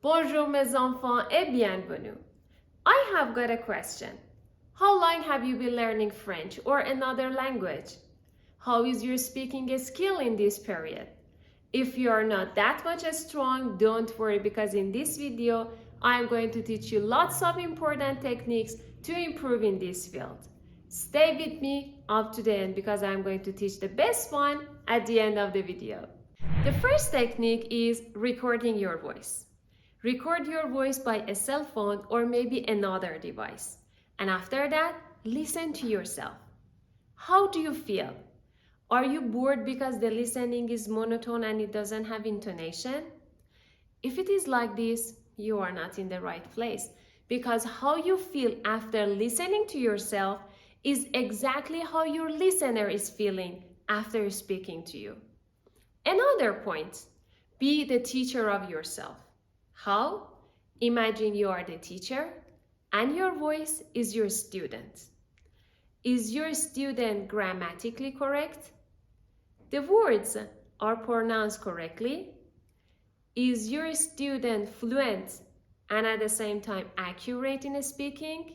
Bonjour mes enfants et bienvenue. I have got a question. How long have you been learning French or another language? How is your speaking skill in this period? If you are not that much strong, don't worry, because in this video, I am going to teach you lots of important techniques to improve in this field. Stay with me up to the end because I am going to teach the best one at the end of the video. The first technique is recording your voice. Record your voice by a cell phone or maybe another device. And after that, listen to yourself. How do you feel? Are you bored because the listening is monotone and it doesn't have intonation? If it is like this, you are not in the right place, because how you feel after listening to yourself is exactly how your listener is feeling after speaking to you. Another point, be the teacher of yourself. How? Imagine you are the teacher and your voice is your student. Is your student grammatically correct? The words are pronounced correctly? Is your student fluent and at the same time accurate in speaking?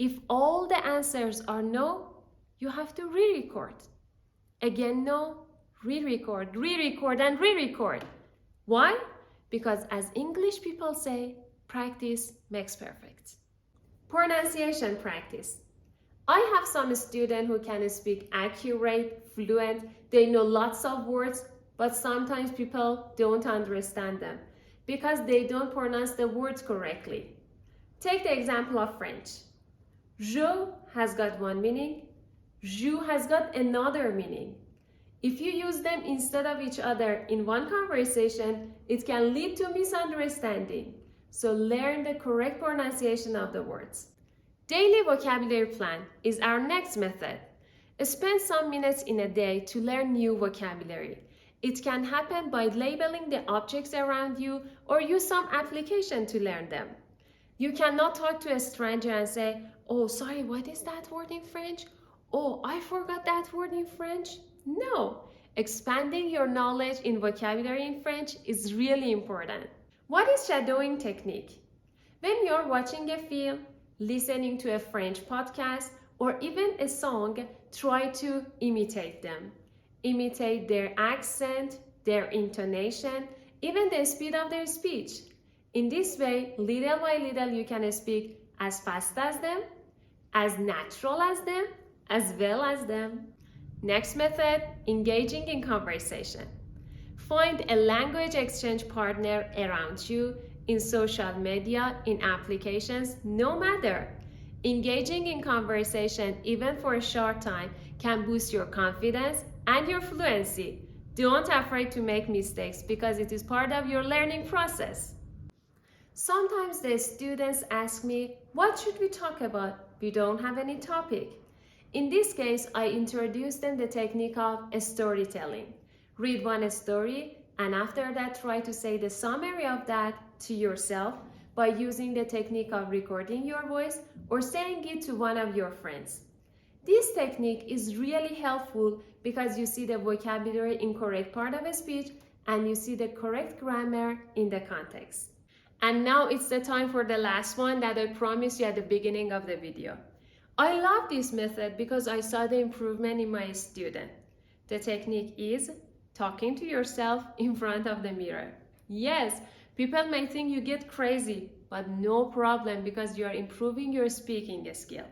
If all the answers are no, you have to re-record. Again no, re-record, and re-record. Why? Because as English people say, practice makes perfect. Pronunciation practice. I have some students who can speak accurate, fluent, they know lots of words, but sometimes people don't understand them because they don't pronounce the words correctly. Take the example of French. Je has got one meaning, je has got another meaning. If you use them instead of each other in one conversation, it can lead to misunderstanding. So learn the correct pronunciation of the words. Daily vocabulary plan is our next method. Spend some minutes in a day to learn new vocabulary. It can happen by labeling the objects around you or use some application to learn them. You cannot talk to a stranger and say, "Oh, sorry, what is that word in French? Oh, I forgot that word in French." No, expanding your knowledge in vocabulary in French is really important. What is shadowing technique? When you're watching a film, listening to a French podcast, or even a song, try to imitate them. Imitate their accent, their intonation, even the speed of their speech. In this way, little by little, you can speak as fast as them, as natural as them, as well as them. Next method, engaging in conversation. Find a language exchange partner around you in social media, in applications, no matter. Engaging in conversation, even for a short time, can boost your confidence and your fluency. Don't be afraid to make mistakes because it is part of your learning process. Sometimes the students ask me, what should we talk about? We don't have any topic. In this case, I introduce them the technique of storytelling. Read one story and after that try to say the summary of that to yourself by using the technique of recording your voice or saying it to one of your friends. This technique is really helpful because you see the vocabulary in correct part of a speech and you see the correct grammar in the context. And now it's the time for the last one that I promised you at the beginning of the video. I love this method because I saw the improvement in my student. The technique is talking to yourself in front of the mirror. Yes, people may think you get crazy, but no problem because you are improving your speaking skill.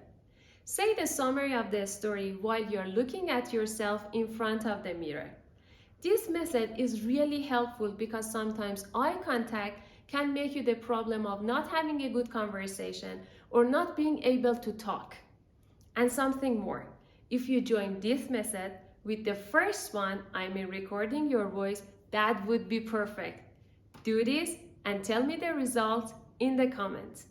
Say the summary of the story while you are looking at yourself in front of the mirror. This method is really helpful because sometimes eye contact can make you the problem of not having a good conversation or not being able to talk. And something more, if you join this method with the first one, I mean recording your voice, that would be perfect. Do this and tell me the results in the comments.